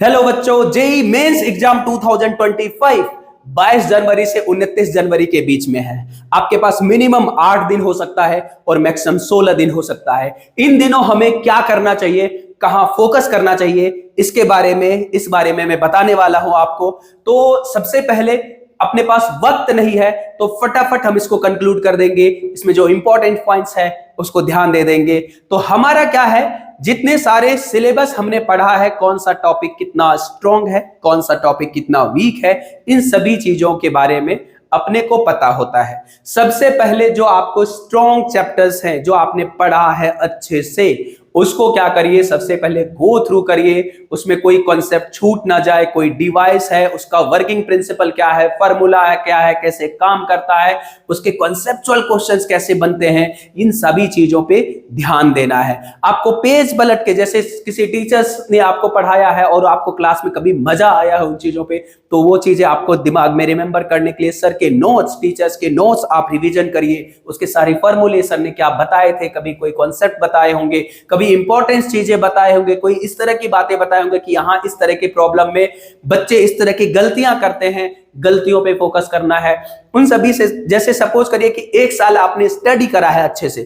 Hello बच्चों, JEE mains exam 2025 22 जनवरी से 29 जनवरी के बीच में है। आपके पास मिनिमम 8 दिन हो सकता है और मैक्सिमम 16 दिन हो सकता है। इन दिनों हमें क्या करना चाहिए, कहां फोकस करना चाहिए, इस बारे में मैं बताने वाला हूं आपको। तो सबसे पहले, अपने पास वक्त नहीं है तो फटाफट हम इसको कंक्लूड कर देंगे। इसमें जो इंपॉर्टेंट पॉइंट्स है उसको ध्यान दे देंगे। तो हमारा क्या है, जितने सारे सिलेबस हमने पढ़ा है, कौन सा टॉपिक कितना स्ट्रांग है, कौन सा टॉपिक कितना वीक है, इन सभी चीजों के बारे में अपने को पता होता है। सबसे पहले जो आपको स्ट्रांग चैप्टर्स हैं, जो आपने पढ़ा है अच्छे से, उसको क्या करिए, सबसे पहले गो थ्रू करिए। उसमें कोई कॉन्सेप्ट छूट ना जाए। कोई डिवाइस है, उसका वर्किंग प्रिंसिपल क्या है, फार्मूला है क्या है, कैसे काम करता है, उसके कॉन्सेप्चुअल क्वेश्चंस कैसे बनते हैं, इन सभी चीजों पे ध्यान देना है। आपको पेज पलट के, जैसे किसी टीचर्स ने आपको पढ़ाया है और आपको क्लास में कभी मजा आया है उन चीजों पे, तो वो चीजें आपको दिमाग में रिमेंबर करने के लिए सर के नोट्स, टीचर्स के नोट्स आप रिवीजन करिए। उसके सारे फॉर्मूले सर ने क्या बताए थे, कभी कोई कॉन्सेप्ट बताए होंगे, कभी इंपॉर्टेंस चीजें बताए होंगे, कोई इस तरह की बातें बताए होंगे कि यहां इस तरह के प्रॉब्लम में बच्चे इस तरह की गलतियां करते हैं, गलतियों पे फोकस करना है। उन सभी से, जैसे सपोज करिए कि 1 साल आपने स्टडी करा है अच्छे से,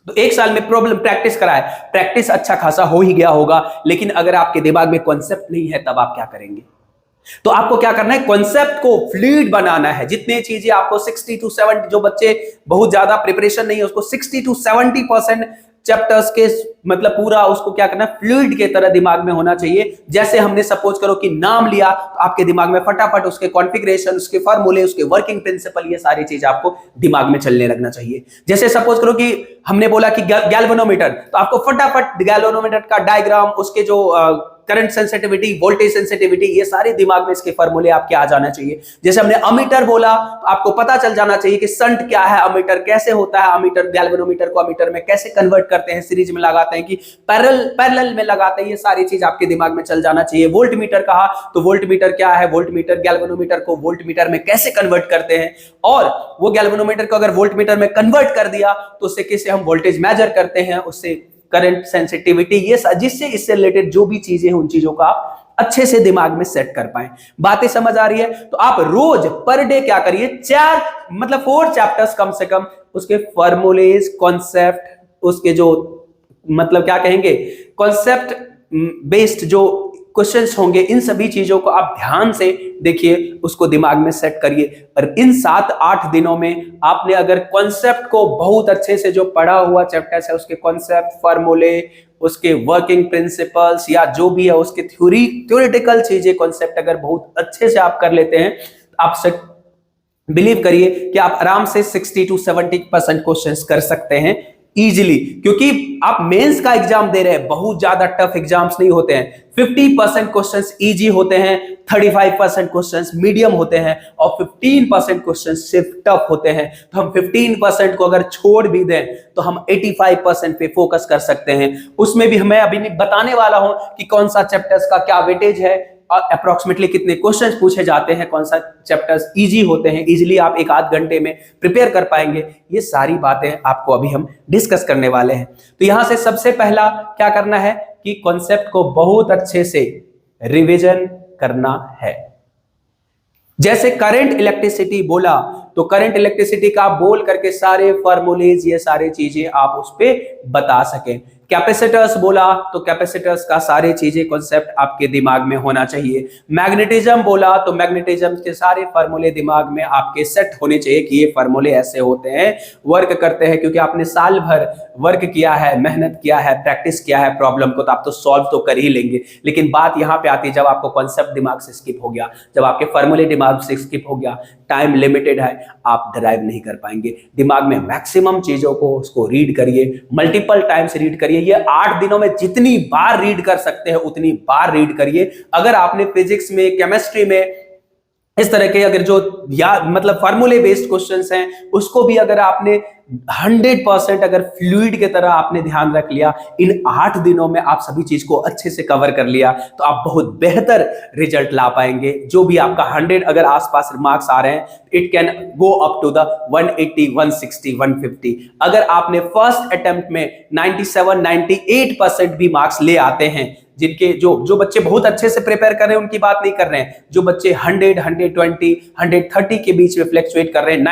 तो 1 साल में प्रॉब्लम प्रैक्टिस करा है, प्रैक्टिस अच्छा खासा हो ही गया होगा, लेकिन अगर आपके दिमाग में कॉन्सेप्ट नहीं है तब आप क्या करेंगे? तो आपको क्या करना है, कॉन्सेप्ट को फ्लूइड बनाना है। जितने चीजें आपको 60 to 70, जो बच्चे बहुत ज्यादा प्रिपरेशन नहीं है उसको 60 to 70% चैप्टर्स के, मतलब पूरा उसको क्या करना है, फ्लूइड के तरह दिमाग में होना चाहिए। जैसे हमने सपोज करो कि नाम लिया, तो आपके दिमाग में फटाफट उसके कॉन्फ़िगरेशन, उसके फार्मूले, उसके वर्किंग प्रिंसिपल, ये सारी चीज आपको दिमाग में चलने लगना चाहिए। जैसे सपोज करो कि हमने बोला कि गैल्वेनोमीटर, तो आपको फटाफट गैल्वेनोमीटर का डायग्राम, उसके जो करंट सेंसिटिविटी, वोल्टेज सेंसिटिविटी, ये सारे दिमाग में इसके फार्मूले आपके आ जाना चाहिए। जैसे हमने अमीटर बोला, तो आपको पता चल जाना चाहिए कि शंट क्या है, अमीटर कैसे होता है, अमीटर गैल्वेनोमीटर को अमीटर में कैसे कन्वर्ट करते हैं, सीरीज में लगाते हैं कि पैरेलल में लगाते हैं, ये सारी चीज आपके दिमाग में चल जाना चाहिए। वोल्ट मीटर कहा, तो वोल्ट मीटर क्या है, वोल्ट मीटर गैल्वेनोमीटर को वोल्ट मीटर में कैसे कन्वर्ट करते हैं, और वो गैल्वेनोमीटर को अगर वोल्ट मीटर में कन्वर्ट कर दिया तो उससे कैसे हम वोल्टेज मेजर करते हैं, उससे करंट सेंसिटिविटी, ये जिससे इससे रिलेटेड जो भी चीजें हैं, उन चीजों का आप अच्छे से दिमाग में सेट कर पाए। बातें समझ आ रही है? तो आप रोज पर डे क्या करिए, 4 चैप्टर्स कम से कम, उसके फॉर्मूलेज, कॉन्सेप्ट, उसके जो मतलब क्या कहेंगे, कॉन्सेप्ट बेस्ड जो क्वेश्चंस होंगे, इन सभी चीजों को आप ध्यान से देखिए, उसको दिमाग में सेट करिए। और इन 7-8 दिनों में आपने अगर कॉन्सेप्ट को बहुत अच्छे से, जो पढ़ा हुआ चैप्टर्स है उसके कॉन्सेप्ट, फार्मूले, उसके वर्किंग प्रिंसिपल्स, या जो भी है उसके थ्योरेटिकल चीजें, कॉन्सेप्ट अगर बहुत अच्छे से आप कर लेते हैं, आप बिलीव करिए कि आप आराम से 60 to 70% क्वेश्चंस कर सकते हैं इजीली। क्योंकि आप मेंस का एग्जाम दे रहे हैं, बहुत ज्यादा टफ एग्जाम्स नहीं होते हैं। 50% क्वेश्चंस इजी होते हैं, 35% क्वेश्चंस मीडियम होते हैं, और 15% क्वेश्चंस सिर्फ टफ होते हैं। तो हम 15% को अगर छोड़ भी दें तो हम 85% पे फोकस कर सकते हैं। उसमें भी मैं अभी बताने वाला हूं कि कौन सा चैप्टर्स का क्या वेटेज है और अप्रोक्सीमेटली कितने क्वेश्चंस पूछे जाते हैं, कौन सा चैप्टर्स इजी होते हैं, इजीली आप 1-8 घंटे में प्रिपेयर कर पाएंगे। ये सारी बातें आपको अभी हम डिस्कस करने वाले हैं। तो यहां से सबसे पहला क्या करना है कि कॉन्सेप्ट को बहुत अच्छे से रिवीजन करना है। जैसे करंट इलेक्ट्रिसिटी बोला, तो करंट इलेक्ट्रिसिटी का बोल करके सारे फार्मूलेज, ये सारी चीजें आप उस पे बता सकें। कैपेसिटर्स बोला, तो कैपेसिटर्स का सारी चीजें, कॉन्सेप्ट आपके दिमाग में होना चाहिए। मैग्नेटिज्म बोला, तो मैग्नेटिज्म के सारे फार्मूले दिमाग में आपके सेट होने चाहिए कि ये फार्मूले ऐसे होते हैं, वर्क करते हैं, क्योंकि आपने साल भर वर्क किया है, मेहनत किया है, प्रैक्टिस किया है प्रॉब्लम को, तो आप तो सॉल्व तो कर ही लेंगे। लेकिन बात यहां पे आती है, जब आपको कॉन्सेप्ट दिमाग से स्किप हो गया, जब आपके फार्मूले दिमाग से स्किप हो गया, टाइम लिमिटेड है, आप ड्राइव नहीं कर पाएंगे। दिमाग में मैक्सिमम चीजों को उसको रीड करिए, मल्टीपल टाइम्स रीड करिए। ये 8 दिनों में जितनी बार रीड कर सकते हैं उतनी बार रीड करिए। अगर आपने फिजिक्स में, केमिस्ट्री में इस तरह के अगर जो या मतलब फार्मूले बेस्ड क्वेश्चंस हैं, उसको भी अगर आपने 100% अगर फ्लूइड की तरह आपने ध्यान रख लिया, इन 8 दिनों में आप सभी चीज को अच्छे से कवर कर लिया, तो आप बहुत बेहतर रिजल्ट ला पाएंगे। जो भी आपका 100 अगर आसपास मार्क्स आ रहे हैं, it can go up to the 180, 160, 150। अगर आपने फर्स्ट अटेम्प्ट में 97, 98% भी मार्क्स ले आते हैं, जिनके जो बच्चे बहुत अच्छे से प्रिपेयर कर रहे हैं उनकी बात नहीं कर रहे हैं, जो बच्चे 100, 120, 130 के बीच में फ्लक्चुएट कर रहे हैं,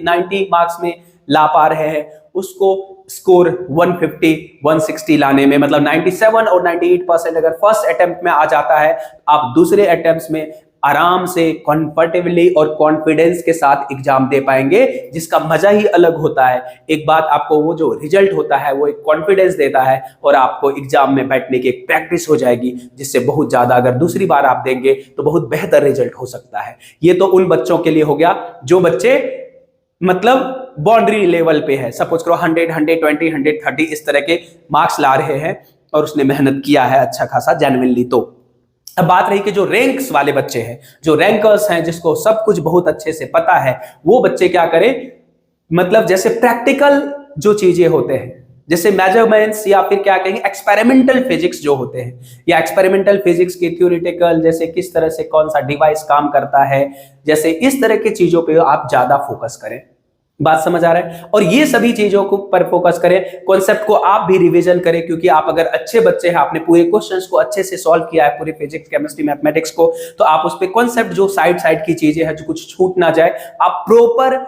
90 मार्क्स में ला पा रहे हैं, उसको स्कोर 150, 160 लाने में, मतलब 97 और 98% अगर फर्स्ट अटेम्प्ट में आ जाता है, आप दूसरे अटेम्प्ट में आराम से कंफर्टेबली और कॉन्फिडेंस के साथ एग्जाम दे पाएंगे, जिसका मजा ही अलग होता है। एक बात आपको वो जो रिजल्ट होता है वो एक कॉन्फिडेंस देता है, और आपको एग्जाम में बैठने की एक प्रैक्टिस हो जाएगी, जिससे बहुत ज्यादा अगर दूसरी बार आप देंगे तो बहुत बेहतर रिजल्ट हो सकता है। ये तो उन बच्चों के लिए हो गया जो बच्चे मतलब बाउंड्री लेवल पे है, सपोज करो 100, 120, 130 इस तरह के मार्क्स ला रहे हैं और उसने मेहनत किया है अच्छा खासा जेन्युइनली। तो अब बात रही कि जो रैंक्स वाले बच्चे हैं, जो रैंकर्स हैं, जिसको सब कुछ बहुत अच्छे से पता है, वो बच्चे क्या करें, मतलब जैसे प्रैक्टिकल जो चीजें होते हैं, जैसे मेजरमेंट्स या फिर क्या कहेंगे एक्सपेरिमेंटल फिजिक्स जो होते हैं, या एक्सपेरिमेंटल फिजिक्स के थ्योरेटिकल, जैसे किस तरह से कौन सा डिवाइस काम करता है, जैसे इस तरह की चीजों पे आप ज्यादा फोकस करें। बात समझ आ रहा है? और ये सभी चीजों को पर फोकस करें, कॉन्सेप्ट को आप भी रिवीजन करें, क्योंकि आप अगर अच्छे बच्चे हैं, आपने पूरे क्वेश्चंस को अच्छे से सॉल्व किया है, पूरे फिजिक्स, केमिस्ट्री, मैथमेटिक्स को, तो आप उस पे कॉन्सेप्ट जो साइड की चीजें हैं, जो कुछ छूट ना जाए, आप प्रॉपर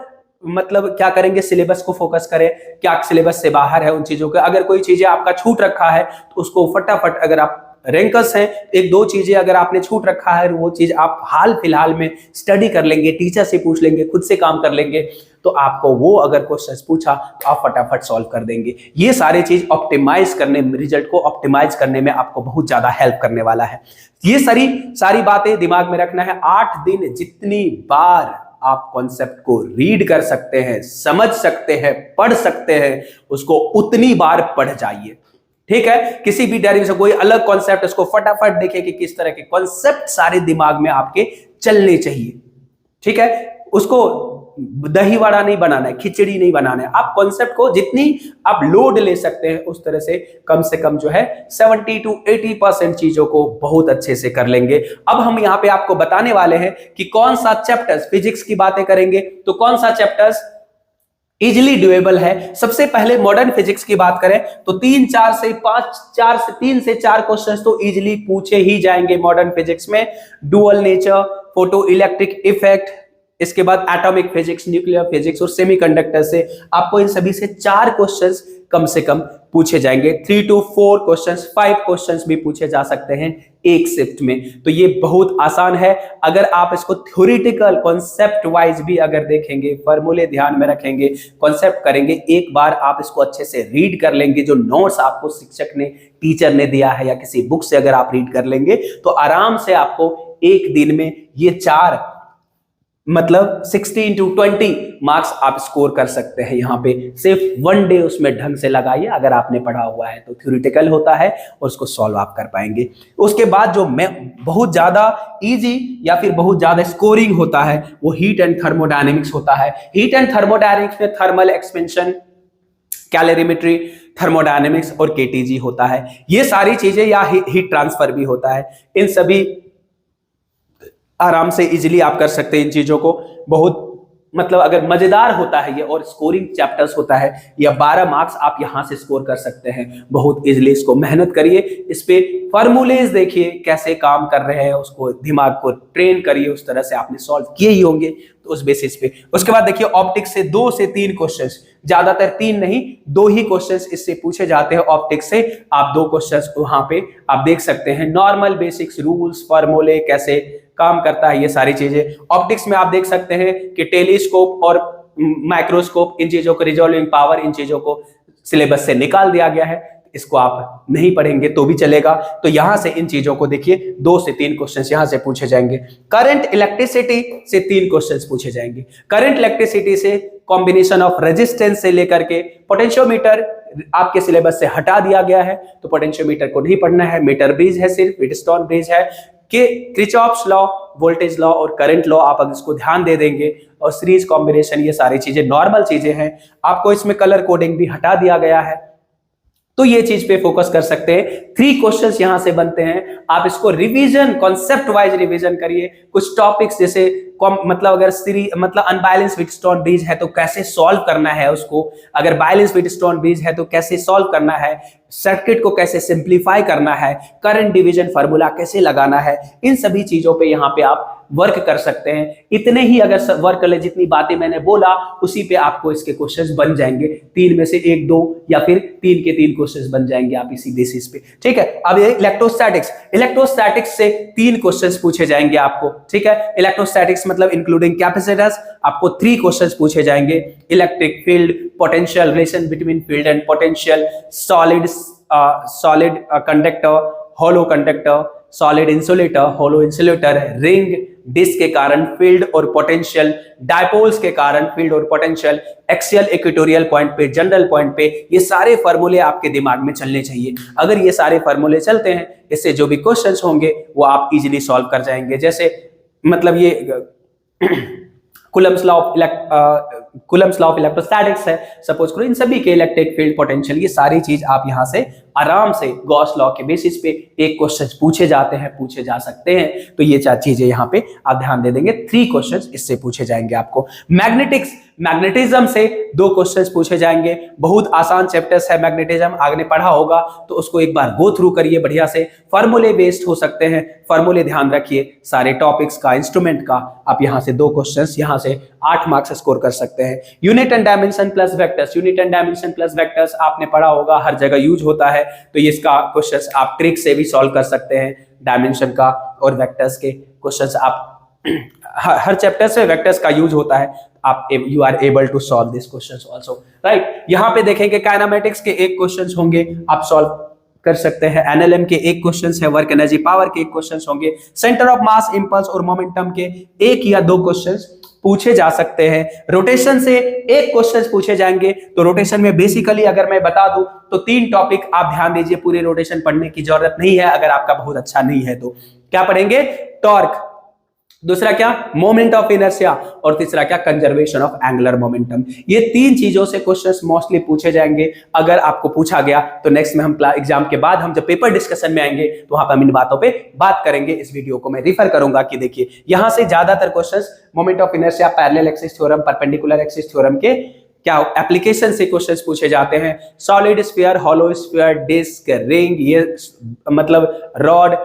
मतलब क्या करेंगे, सिलेबस को फोकस करें, क्या सिलेबस से बाहर है उन चीजों के, अगर कोई चीजें आपका छूट रखा है तो उसको फटाफट, अगर आप रैंकर्स हैं, एक दो चीजें अगर आपने छूट रखा है, वो चीज आप हाल फिलहाल में स्टडी कर लेंगे, टीचर से पूछ लेंगे, खुद से काम कर लेंगे, तो आपको वो अगर क्वेश्चन पूछा तो आप फटाफट सॉल्व कर देंगे। ये सारी चीज ऑप्टिमाइज करने, रिजल्ट को ऑप्टिमाइज करने में आपको बहुत ज्यादा हेल्प करने वाला है। ये सारी बातें दिमाग में रखना है। 8 दिन जितनी बार आप कॉन्सेप्ट को रीड कर सकते हैं, समझ सकते हैं, पढ़ सकते हैं, उसको उतनी बार पढ़ जाइए। ठीक है, किसी भी डेरिवेशन कोई अलग कॉन्सेप्ट, उसको फटाफट देखिए कि किस तरह के कॉन्सेप्ट सारे दिमाग में आपके चलने चाहिए। ठीक है, उसको दही वड़ा नहीं बनाना है, खिचड़ी नहीं बनाना है, आप कॉन्सेप्ट को जितनी आप लोड ले सकते हैं उस तरह से कम जो है 70 to 80% चीजों को बहुत अच्छे से कर लेंगे। अब हम यहाँ पे आपको बताने वाले हैं कि कौन सा चैप्टर्स, फिजिक्स की बातें करेंगे तो कौन सा चैप्टर्स इजिली डुएबल है। सबसे पहले मॉडर्न फिजिक्स की बात करें तो 3 से 4 क्वेश्चंस तो इजिली पूछे ही जाएंगे मॉडर्न फिजिक्स में। Dual nature, photo electric effect, इसके बाद एटॉमिक फिजिक्स, न्यूक्लियर फिजिक्स और सेमीकंडक्टर से आपको इन सभी से 4 क्वेश्चंस कम से कम पूछे जाएंगे। 3 to 4 क्वेश्चंस, 5 क्वेश्चंस भी पूछे जा सकते हैं एक शिफ्ट में। तो ये बहुत आसान है। अगर आप इसको थ्योरेटिकल कॉन्सेप्ट वाइज भी अगर देखेंगे, फॉर्मूले ध्यान में रखेंगे, कॉन्सेप्ट करेंगे, एक बार आप इसको अच्छे से रीड कर लेंगे, जो नोट्स आपको शिक्षक ने, टीचर ने दिया है या किसी बुक से अगर आप रीड कर लेंगे, तो आराम से आपको एक दिन में ये 4 मतलब 16 to 20 मार्क्स आप स्कोर कर सकते हैं। यहाँ पे सिर्फ 1 डे उसमें ढंग से लगाइए, अगर आपने पढ़ा हुआ है तो थ्योरेटिकल होता है और उसको सॉल्व आप कर पाएंगे। उसके बाद जो बहुत ज्यादा इजी या फिर बहुत ज्यादा स्कोरिंग होता है वो हीट एंड थर्मोडायनेमिक्स होता है। हीट एंड थर्मोडायनेमिक्स में थर्मल एक्सपेंशन, कैलोरीमेट्री, थर्मोडायनेमिक्स और केटीजी होता है। ये सारी चीजें, या हीट ट्रांसफर भी होता है। इन सभी आराम से इजीली आप कर सकते हैं इन चीजों को। बहुत मतलब अगर मजेदार होता है ये, और स्कोरिंग चैप्टर्स होता है, या 12 मार्क्स आप यहां से स्कोर कर सकते हैं बहुत इजीली। इसको मेहनत करिए, इस पे फॉर्मूलेज देखिए कैसे काम कर रहे हैं, उसको दिमाग को ट्रेन करिए, उस तरह से आपने सॉल्व किए ही होंगे तो उस बेसिस पे। उसके बाद देखिए ऑप्टिक्स से 2 से 3 क्वेश्चंस, ज्यादातर 3 नहीं 2 ही क्वेश्चंस इससे पूछे जाते हैं ऑप्टिक्स से। आप 2 क्वेश्चंस वहां पे आप देख सकते हैं, नॉर्मल बेसिक्स, रूल्स, फॉर्मूले, कैसे काम करता है, ये सारी चीजें। ऑप्टिक्स में आप देख सकते हैं कि टेलीस्कोप और माइक्रोस्कोप, इन चीजों को, रिजॉल्विंग पावर, इन चीजों को सिलेबस से निकाल दिया गया है। इसको आप नहीं पढ़ेंगे तो भी चलेगा। तो यहां से इन चीजों को देखिए, 2 से 3 क्वेश्चंस यहां से पूछे जाएंगे। करंट इलेक्ट्रिसिटी से 3 क्वेश्चंस पूछे जाएंगे। करंट इलेक्ट्रिसिटी से कॉम्बिनेशन ऑफ रेजिस्टेंस से लेकर के पोटेंशियोमीटर आपके सिलेबस से हटा दिया गया है, तो पोटेंशियोमीटर को नहीं पढ़ना है। मीटर ब्रिज है, सिर्फ व्हीटस्टोन ब्रिज है कि क्रिचॉफ्स लॉ, वोल्टेज लॉ और करंट लॉ आप अगर इसको ध्यान दे देंगे, और सीरीज कॉम्बिनेशन, ये सारी चीजें नॉर्मल चीजें हैं। आपको इसमें कलर कोडिंग भी हटा दिया गया है, तो ये चीज पे फोकस कर सकते हैं। 3 क्वेश्चंस यहां से बनते हैं, आप इसको रिवीजन, कॉन्सेप्ट वाइज रिवीजन करिए। कुछ टॉपिक्स जैसे मतलब अगर मतलब अनबैलेंस व्हीटस्टोन ब्रिज है तो कैसे सॉल्व करना है उसको, अगर बैलेंस व्हीटस्टोन ब्रिज है तो कैसे सॉल्व करना है, सर्किट को कैसे सिंप्लीफाई करना है, करंट डिवीजन फार्मूला कैसे लगाना है, इन सभी चीजों पे यहाँ पे आप वर्क कर सकते हैं। इतने ही अगर वर्क कर ले, जितनी बातें मैंने बोला उसी पे आपको इसके क्वेश्चंस बन जाएंगे। 3 में से 1, 2 या फिर 3 के 3 क्वेश्चंस बन जाएंगे आप इसी बेसिस पे, ठीक है। अब ये इलेक्ट्रोस्टैटिक्स से 3 क्वेश्चंस पूछे जाएंगे आपको, ठीक है। इलेक्ट्रोस्टैटिक्स मतलब इंक्लूडिंग कैपेसिटर्स, आपको 3 क्वेश्चंस पूछे जाएंगे। Electric field, potential, relation between field and potential, solid conductor, hollow conductor, solid insulator, hollow insulator, ring, disc के कारण फील्ड और पोटेंशियल, डायपोल्स के कारण फील्ड और पोटेंशियल, एक्सियल, इक्वेटोरियल पॉइंट पे, जनरल पॉइंट पे, ये सारे फार्मूले आपके दिमाग में चलने चाहिए। अगर ये सारे फार्मूले चलते हैं, इससे जो भी क्वेश्चंस होंगे वो आप इजीली सॉल्व कर जाएंगे। जैसे मतलब ये कूलम्स लॉ ऑफ इलेक्ट्रोस्टैटिक्स है, सपोज करो, इन सभी के इलेक्ट्रिक फील्ड, पोटेंशियल, ये सारी चीज आप यहां से आराम से गॉस लॉ के बेसिस पे एक क्वेश्चन पूछे जाते हैं, पूछे जा सकते हैं। तो ये 4 चीजें यहाँ पे आप ध्यान दे देंगे। 3 क्वेश्चंस इससे पूछे जाएंगे आपको। मैग्नेटिज्म से 2 क्वेश्चंस पूछे जाएंगे। बहुत आसान चैप्टर्स है मैग्नेटिज्म, आपने पढ़ा होगा तो उसको एक बार गो थ्रू करिए बढ़िया से। फार्मूले बेस्ड हो सकते हैं, फार्मूले ध्यान रखिए सारे टॉपिक्स का, इंस्ट्रूमेंट का। आप यहाँ से 2 क्वेश्चंस यहाँ से 8 मार्क्स स्कोर कर सकते हैं। Unit and dimension plus vectors आपने पढ़ा होगा, हर जगह यूज होता है, तो ये इसका क्वेश्चंस आप ट्रिक से भी सॉल्व कर सकते हैं। डायमेंशन का और वेक्टर्स के क्वेश्चंस आप हर चैप्टर से वेक्टर्स का यूज होता है, आप you are able to solve this questions also, right. यहाँ पे देखेंगे काइनेमेटिक्स के 1 क्वेश्चंस होंगे, आप सॉल्व कर सकते हैं। एनएलएम के 1 क्वेश्चंस है, वर्क एनर्जी पावर के 1 क्वेश्चंस होंगे। सेंटर ऑफ मास, इंपल्स और मोमेंटम के 1 या 2 क्वेश्चंस पूछे जा सकते हैं। रोटेशन से 1 क्वेश्चन पूछे जाएंगे। तो रोटेशन में बेसिकली अगर मैं बता दूं तो 3 टॉपिक आप ध्यान दीजिए, पूरे रोटेशन पढ़ने की जरूरत नहीं है अगर आपका बहुत अच्छा नहीं है तो। क्या पढ़ेंगे? टॉर्क, दूसरा क्या? मोमेंट ऑफ इनर्शिया, और तीसरा क्या? Conservation of angular momentum. ये 3 चीजों से क्वेश्चंस मोस्टली पूछे जाएंगे। अगर आपको पूछा गया तो नेक्स्ट में हम एग्जाम के बाद हम जब पेपर डिस्कशन में आएंगे तो वहां पर हम इन बातों पे बात करेंगे। इस वीडियो को मैं रिफर करूंगा कि देखिए यहां से ज्यादातर questions moment of inertia, parallel axis theorem, perpendicular axis theorem के क्या एप्लीकेशन से क्वेश्चंस पूछे जाते हैं। Solid sphere, hollow sphere, disc, ring, ये मतलब रॉड,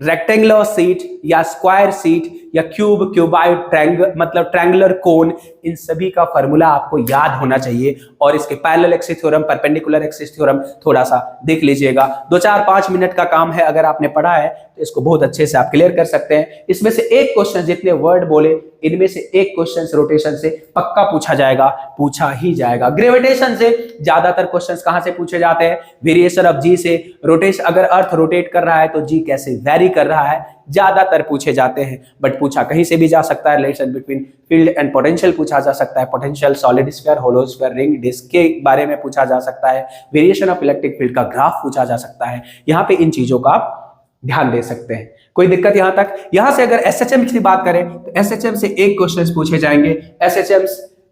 रेक्टेंगुलर सीट या स्क्वायर सीट या क्यूब, क्यूबाइड, मतलब ट्रायंगुलर कोन, इन सभी का फार्मूला आपको याद होना चाहिए। और इसके parallel axis theorem, perpendicular axis theorem थोड़ा सा देख लीजिएगा। 2-4-5 मिनट का काम है, अगर आपने पढ़ा है तो इसको बहुत अच्छे से आप क्लियर कर सकते हैं। इसमें से 1 क्वेश्चन, जितने वर्ड बोले इनमें से 1 क्वेश्चन रोटेशन से पक्का पूछा जाएगा, पूछा ही जाएगा। ग्रेविटेशन से ज्यादातर क्वेश्चंस कहां से पूछे जाते हैं? वेरिएशन ऑफ जी से। रोटेशन, अगर अर्थ रोटेट कर रहा है तो जी कैसे वेरी कर रहा है, ज्यादातर पूछे जाते हैं। बट पूछा कहीं से भी जा सकता है। Relation between field and potential पूछा जा सकता है। Potential, solid sphere, hollow sphere, ring, disc के बारे में पूछा जा सकता है। वेरिएशन ऑफ इलेक्ट्रिक फील्ड का ग्राफ पूछा जा सकता है। यहाँ पे इन चीजों का आप ध्यान दे सकते हैं। कोई दिक्कत यहां तक? यहां से अगर एसएचएम की बात करें तो एसएचएम से 1 क्वेश्चन पूछे जाएंगे। एसएचएम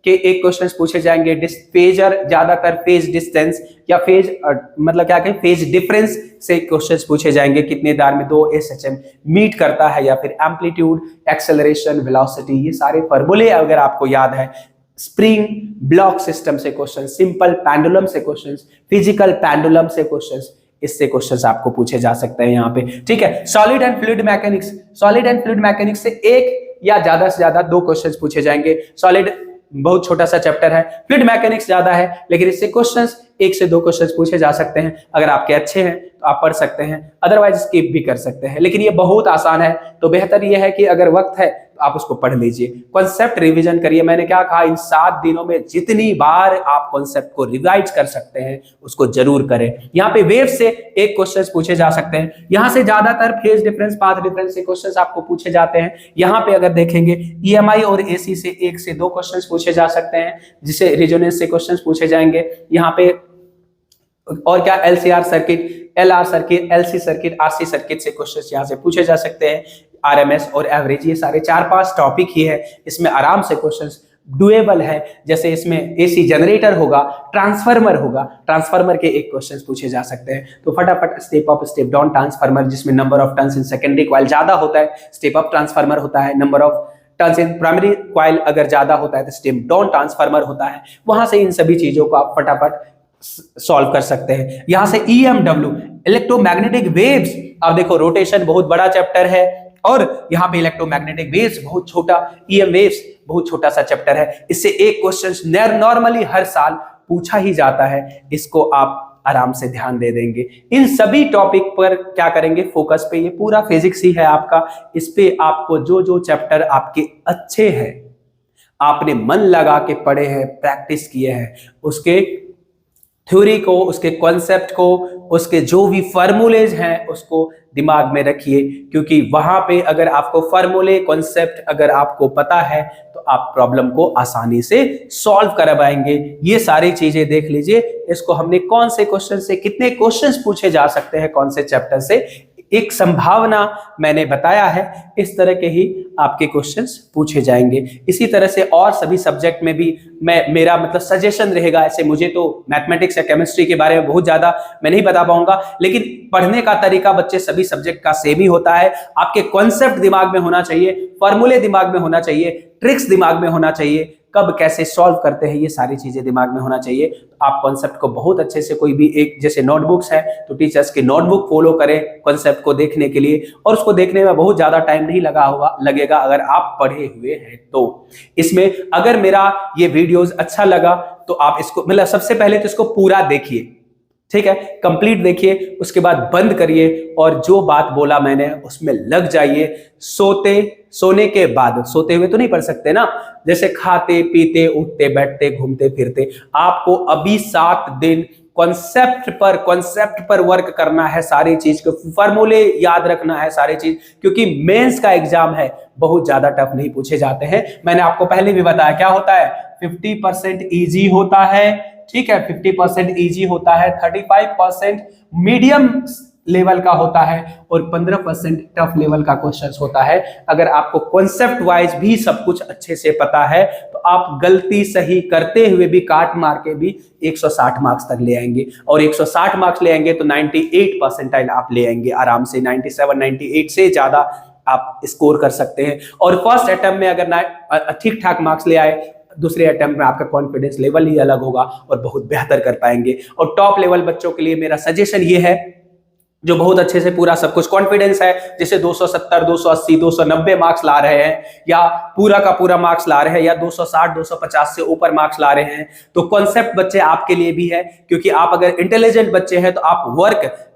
के 1 क्वेश्चन पूछे जाएंगे। फेजर, ज्यादातर फेज डिस्टेंस या फेज मतलब क्या कहें, फेज डिफरेंस से क्वेश्चंस पूछे जाएंगे। कितने दार में 2 एसएचएम मीट करता है, या फिर एम्पलीट्यूड, एक्सेलरेशन, वेलोसिटी, ये सारे फार्मूले अगर आपको याद है। स्प्रिंग, ब्लॉक सिस्टम से क्वेश्चन, सिंपल पेंडुलम से क्वेश्चन, फिजिकल पेंडुलम से क्वेश्चन, इससे क्वेश्चंस आपको पूछे जा सकते हैं यहाँ पे, ठीक है। सॉलिड एंड फ्लूइड मैकेनिक्स से 1 या ज्यादा से ज्यादा 2 क्वेश्चंस पूछे जाएंगे। सॉलिड बहुत छोटा सा चैप्टर है, फ्लूइड मैकेनिक्स ज्यादा है, लेकिन इससे क्वेश्चंस 1 से 2 क्वेश्चंस पूछे जा सकते हैं। अगर आपके अच्छे हैं तो आप पढ़ सकते हैं, अदरवाइज स्किप भी कर सकते हैं। लेकिन ये बहुत आसान है, तो बेहतर ये है कि अगर वक्त है तो आप उसको पढ़ लीजिए। कॉन्सेप्ट रिवीजन करिए। मैंने क्या कहा, इन 7 दिनों में जितनी बार आप कॉन्सेप्ट को रिवाइज कर सकते हैं उसको जरूर करें। यहाँ पे वेव से 1 क्वेश्चन पूछे जा सकते हैं। यहाँ से ज्यादातर फेज डिफरेंस, पाथ डिफरेंस से क्वेश्चन आपको पूछे जाते हैं। यहाँ पे अगर देखेंगे ईएमआई और एसी से 1 से 2 क्वेश्चन पूछे जा सकते हैं, जिसे रेजोनेंस से क्वेश्चन पूछे जाएंगे। यहाँ पे और क्या, LCR circuit, LR circuit, LC circuit, RC circuit से क्वेश्चंस यहां से पूछे जा सकते हैं। आरएमएस और एवरेज, ये सारे 4-5 टॉपिक ही है। इसमें आराम से क्वेश्चंस डुएबल है। जैसे इसमें एसी जनरेटर होगा, ट्रांसफार्मर होगा, ट्रांसफार्मर के एक क्वेश्चंस पूछे जा सकते हैं। तो फटाफट step up step down transformer, जिसमें number of turns in secondary coil ज्यादा होता है, स्टेप अप ट्रांसफार्मर होता है। Number of turns in primary coil अगर ज्यादा होता है तो स्टेप डाउन ट्रांसफार्मर होता है। वहां से इन सभी चीजों को आप फटाफट सॉल्व कर सकते हैं। यहां से ईएमडब्ल्यू, इलेक्ट्रोमैग्नेटिक वेव्स, अब देखो रोटेशन बहुत बड़ा चैप्टर है और यहाँ पे इलेक्ट्रोमैग्नेटिक वेव्स बहुत छोटा, ईएम वेव्स बहुत छोटा सा चैप्टर है। इससे एक क्वेश्चन नॉर्मली हर साल पूछा ही जाता है, इसको आप आराम से ध्यान दे देंगे। इन सभी टॉपिक पर क्या करेंगे, फोकस पे, ये पूरा फिजिक्स ही है आपका। इस पे आपको जो जो चैप्टर आपके अच्छे हैं, आपने मन लगा के पढ़े हैं, प्रैक्टिस किए हैं, उसके थ्योरी को, उसके कॉन्सेप्ट को, उसके जो भी फॉर्मूलेज हैं उसको दिमाग में रखिए, क्योंकि वहां पे अगर आपको फॉर्मूले, कॉन्सेप्ट अगर आपको पता है तो आप प्रॉब्लम को आसानी से सॉल्व कर पाएंगे। ये सारी चीजें देख लीजिए, इसको हमने कौन से क्वेश्चन से कितने क्वेश्चंस पूछे जा सकते हैं, कौन से चैप्टर से, एक संभावना मैंने बताया है। इस तरह के ही आपके क्वेश्चंस पूछे जाएंगे। इसी तरह से और सभी सब्जेक्ट में भी मेरा मतलब सजेशन रहेगा। ऐसे मुझे तो मैथमेटिक्स या केमिस्ट्री के बारे में बहुत ज्यादा मैं नहीं बता पाऊंगा, लेकिन पढ़ने का तरीका बच्चे सभी सब्जेक्ट का सेम ही होता है। आपके कॉन्सेप्ट दिमाग में होना चाहिए, फॉर्मूले दिमाग में होना चाहिए, ट्रिक्स दिमाग में होना चाहिए, कब कैसे सॉल्व करते हैं ये सारी चीजें दिमाग में होना चाहिए। तो आप कॉन्सेप्ट को बहुत अच्छे से, कोई भी एक, जैसे नोटबुक्स है तो टीचर्स की नोटबुक फॉलो करें कॉन्सेप्ट को देखने के लिए, और उसको देखने में बहुत ज्यादा टाइम नहीं लगेगा अगर आप पढ़े हुए हैं तो। इसमें अगर मेरा ये वीडियोस अच्छा लगा तो आप इसको मतलब सबसे पहले तो इसको पूरा देखिए, ठीक है, कंप्लीट देखिए, उसके बाद बंद करिए और जो बात बोला मैंने उसमें लग जाइए। सोने के बाद, सोते हुए तो नहीं पढ़ सकते ना, जैसे खाते पीते उठते बैठते घूमते फिरते, आपको अभी 7 दिन कॉन्सेप्ट पर वर्क करना है, सारी चीज को फॉर्मूले याद रखना है, सारी चीज, क्योंकि मेंस का एग्जाम है, बहुत ज्यादा टफ नहीं पूछे जाते हैं। मैंने आपको पहले भी बताया क्या होता है, 50% इजी होता है, ठीक है, 50% इजी होता है, 35% मीडियम लेवल का होता है और 15% टफ लेवल का क्वेश्चन होता है। अगर आपको कॉन्सेप्ट वाइज भी सब कुछ अच्छे से पता है तो आप गलती सही करते हुए भी, काट मार के भी 160 मार्क्स तक ले आएंगे, और 160 मार्क्स ले आएंगे तो 98 परसेंटाइल आप ले आएंगे आराम से। 97, 98 से ज्यादा आप स्कोर कर सकते हैं। और फर्स्ट अटेम्प्ट में अगर ठीक ठाक मार्क्स ले आए, दूसरे अटेम्प्ट में आपका कॉन्फिडेंस लेवल ही अलग होगा और बहुत बेहतर कर पाएंगे। और टॉप लेवल बच्चों के लिए मेरा सजेशन ये है, जो बहुत अच्छे से पूरा सब कुछ कॉन्फिडेंस है, जैसे 270, 280, 290 मार्क्स ला रहे हैं, या पूरा का पूरा मार्क्स ला रहे हैं, या 260, 250 से ऊपर मार्क्स ला रहे हैं, तो कॉन्सेप्ट बच्चे आपके लिए भी है। क्योंकि आप अगर इंटेलिजेंट बच्चे हैं तो आप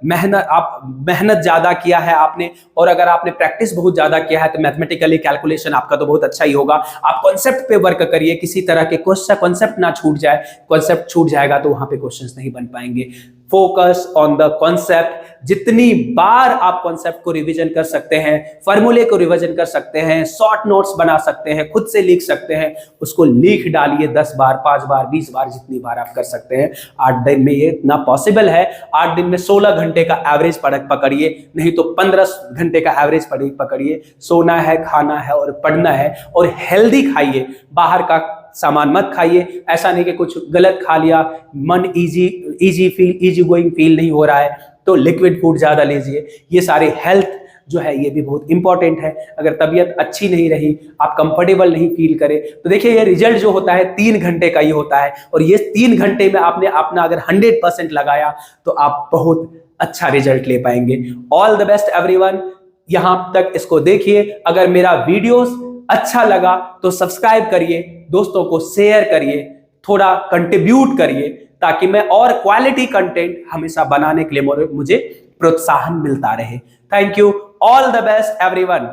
मेहनत ज्यादा किया है आपने, और अगर आपने प्रैक्टिस बहुत ज्यादा किया है तो मैथमेटिकली कैलकुलेशन आपका तो बहुत अच्छा ही होगा। आप कॉन्सेप्ट पे वर्क करिए, किसी तरह के कॉन्सेप्ट ना छूट जाए, कॉन्सेप्ट छूट जाएगा तो वहां पे क्वेश्चंस नहीं बन पाएंगे। फोकस ऑन द कॉन्सेप्ट, जितनी बार आप कॉन्सेप्ट को रिवीजन कर सकते हैं, फॉर्मूले को रिवीजन कर सकते हैं, शॉर्ट नोट्स बना सकते हैं, खुद से लिख सकते हैं, उसको लिख डालिए 10 बार, 5 बार, 20 बार, जितनी बार आप कर सकते हैं। 8 दिन में ये इतना पॉसिबल है। 8 दिन में 16 घंटे का एवरेज पकड़िए, नहीं तो 15 घंटे का एवरेज पकड़िए। सोना है, खाना है और पढ़ना है, और हेल्दी खाइए, बाहर का सामान मत खाइए। ऐसा नहीं कि कुछ गलत खा लिया, मन इजी गोइंग फील नहीं हो रहा है तो लिक्विड फूड ज्यादा लीजिए। ये सारे हेल्थ जो है ये भी बहुत इंपॉर्टेंट है। अगर तबीयत अच्छी नहीं रही, आप कंफर्टेबल नहीं फील करें, तो देखिए ये रिजल्ट जो होता है 3 घंटे का ही होता है, और ये 3 घंटे में आपने अपना अगर 100% लगाया तो आप बहुत अच्छा रिजल्ट ले पाएंगे। All the best everyone. यहां तक इसको देखिए। अगर मेरा वीडियोस अच्छा लगा तो सब्सक्राइब करिए, दोस्तों को शेयर करिए, थोड़ा कंट्रीब्यूट करिए, ताकि मैं और क्वालिटी कंटेंट हमेशा बनाने के लिए मुझे प्रोत्साहन मिलता रहे। Thank you. All the best everyone.